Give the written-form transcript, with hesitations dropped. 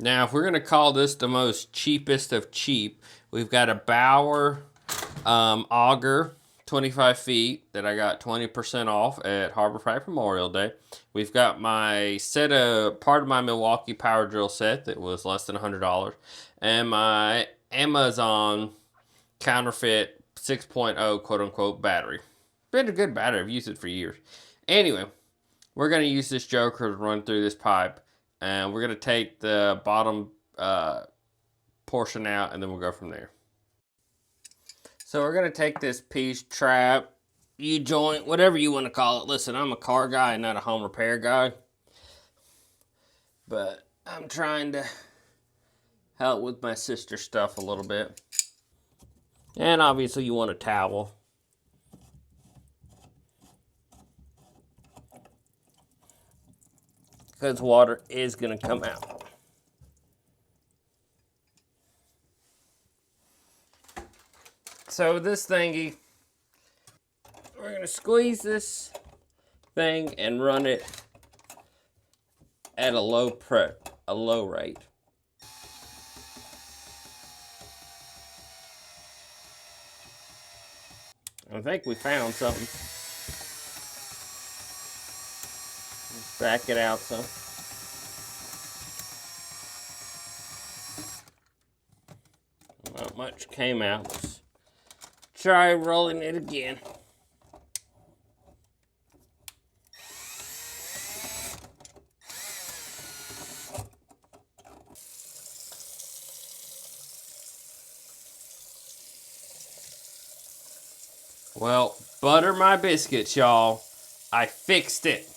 Now, if we're going to call this the most cheapest of cheap, we've got a Bauer auger, 25 feet, that I got 20% off at Harbor Freight Memorial Day. We've got my part of my Milwaukee power drill set that was less than $100. And my Amazon counterfeit 6.0 quote-unquote battery. Been a good battery. I've used it for years. Anyway, we're going to use this joker to run through this pipe. And we're going to take the bottom portion out, and then we'll go from there. So we're going to take this piece, trap, U-joint, whatever you want to call it. Listen, I'm a car guy and not a home repair guy. But I'm trying to help with my sister's stuff a little bit. And obviously you want a towel. Because water is going to come out. So this thingy, we're going to squeeze this thing and run it at a low rate. I think we found something. Let's back it out some. Not much came out. Let's try rolling it again. Well, butter my biscuits, y'all. I fixed it.